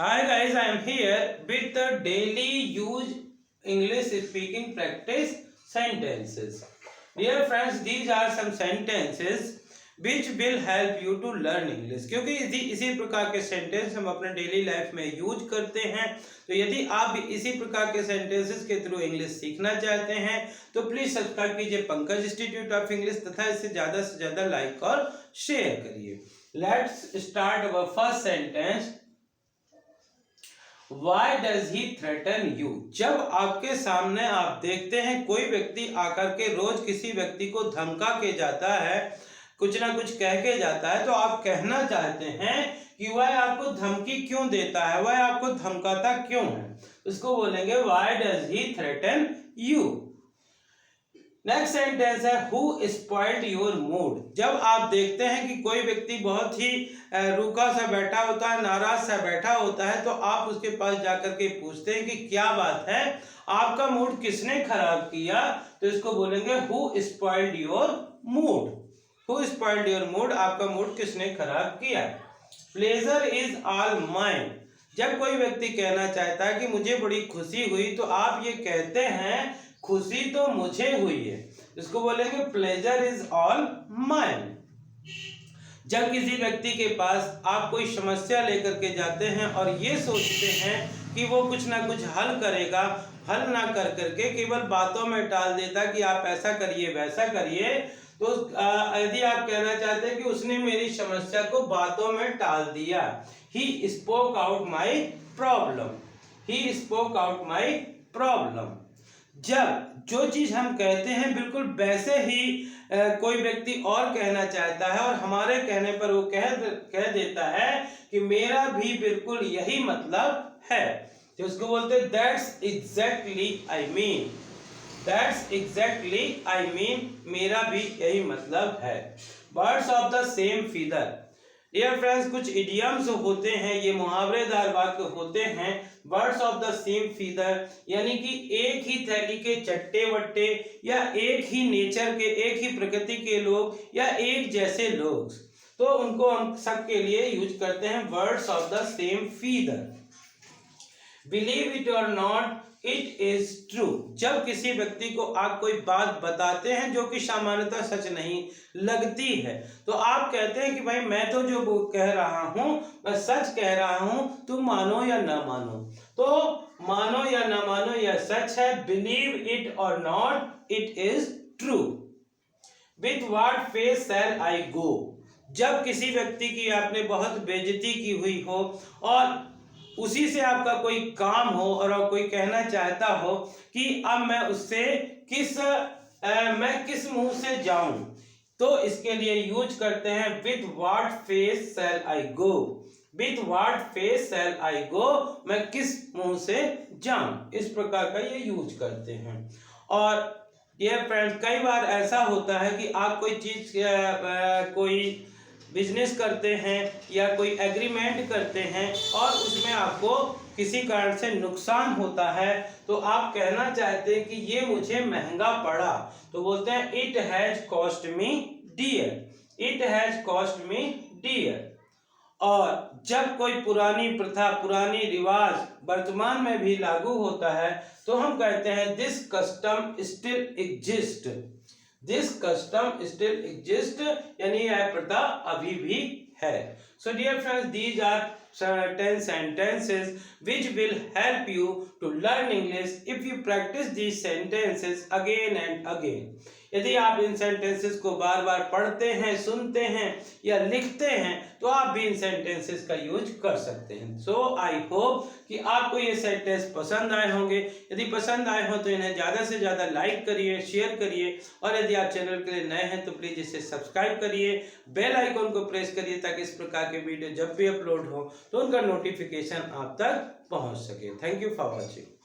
Hi guys, I am here with the daily use English speaking practice sentences. Dear friends, these are some sentences which will help you to learn English. क्योंकि इसी प्रकार के sentence हम अपने daily life में use करते हैं। तो यदि आप भी इसी प्रकार के सेंटेंसेस के थ्रू इंग्लिश सीखना चाहते हैं तो प्लीज सब्सक्राइब कीजिए पंकज इंस्टीट्यूट ऑफ इंग्लिश तथा इसे ज़्यादा से ज़्यादा लाइक और शेयर करिए। Let's start our first sentence. Why does he threaten you? जब आपके सामने आप देखते हैं कोई व्यक्ति आकर के रोज किसी व्यक्ति को धमका के जाता है, कुछ ना कुछ कह के जाता है, तो आप कहना चाहते हैं कि वह आपको धमकी क्यों देता है, वह आपको धमकाता क्यों है। उसको बोलेंगे why does he threaten you? Next sentence है हु स्पॉइल्ड योर मूड। जब आप देखते हैं कि कोई व्यक्ति बहुत ही रूखा सा बैठा होता है, नाराज सा बैठा होता है, तो आप उसके पास जाकर के पूछते हैं कि क्या बात है, आपका मूड किसने खराब किया। तो इसको बोलेंगे who spoiled your mood. Who spoiled your mood, आपका मूड किसने खराब किया। Pleasure is all mine. जब कोई व्यक्ति कहना चाहता है कि मुझे बड़ी खुशी हुई, तो आप ये कहते हैं खुशी तो मुझे हुई है। इसको बोलेंगे प्लेजर इज ऑल माइन। जब किसी व्यक्ति के पास आप कोई समस्या लेकर के जाते हैं और ये सोचते हैं कि वो कुछ ना कुछ हल करेगा, हल ना कर करके केवल बातों में टाल देता कि आप ऐसा करिए वैसा करिए, तो यदि आप कहना चाहते हैं कि उसने मेरी समस्या को बातों में टाल दिया। He spoke out my problem. He spoke out my problem. जब जो चीज हम कहते हैं बिल्कुल वैसे ही कोई व्यक्ति और कहना चाहता है और हमारे कहने पर वो कह देता है कि मेरा भी बिल्कुल यही मतलब है, तो उसको बोलते हैं that's exactly I mean. That's exactly I mean, मेरा भी यही मतलब है। Birds of the same feather. Dear friends, कुछ इडियम्स होते हैं, ये मुहावरेदार वाक्य होते हैं। Birds of the same feather यानी कि एक ही थैली के चट्टे वट्टे, या एक ही नेचर के, एक ही प्रकृति के लोग, या एक जैसे लोग, तो उनको हम सबके लिए यूज करते हैं birds of the same feather. Believe it or not, it is true. जब किसी व्यक्ति को आप कोई बात बताते हैं जो कि सामान्यतः सच नहीं लगती है, तो आप कहते हैं कि भाई मैं तो जो कह रहा हूं मैं सच कह रहा हूं, तुम मानो या ना मानो। तो मानो या ना मानो यह सच है। Believe it or not, it is true. With what face shall I go. जब किसी व्यक्ति की आपने बहुत बेइज्जती की हुई हो और उसी से आपका कोई काम हो और कोई कहना चाहता हो कि अब मैं उससे मैं किस मुंह से जाऊं, तो इसके लिए यूज करते हैं with what face shall I go. With what face shall I go, मैं किस मुंह से जाऊं, इस प्रकार का ये यूज करते हैं। और ये फ्रेंड्स, कई बार ऐसा होता है कि आप कोई चीज कोई बिजनेस करते हैं या कोई एग्रीमेंट करते हैं और उसमें आपको किसी कारण से नुकसान होता है, तो आप कहना चाहते हैं कि ये मुझे महंगा पड़ा, तो बोलते हैं it has cost me dear. It has cost me dear. और जब कोई पुरानी प्रथा, पुरानी रिवाज वर्तमान में भी लागू होता है, तो हम कहते हैं this custom still exist. This custom still exist, यानी यह प्रथा अभी भी है। So dear friends, these are 10 sentences which will help you to learn English if you practice these sentences again and again. यदि आप इन सेंटेंसेस को बार बार पढ़ते हैं, सुनते हैं या लिखते हैं, तो आप भी इन सेंटेंसेस का यूज कर सकते हैं। सो आई होप कि आपको ये सेंटेंस पसंद आए होंगे। यदि पसंद आए हो तो इन्हें ज़्यादा से ज़्यादा लाइक करिए, शेयर करिए, और यदि आप चैनल के लिए नए हैं तो प्लीज़ इसे सब्सक्राइब करिए, बेल आइकॉन को प्रेस करिए ताकि इस प्रकार के वीडियो जब भी अपलोड हो तो उनका नोटिफिकेशन आप तक पहुँच सके। Thank you for watching.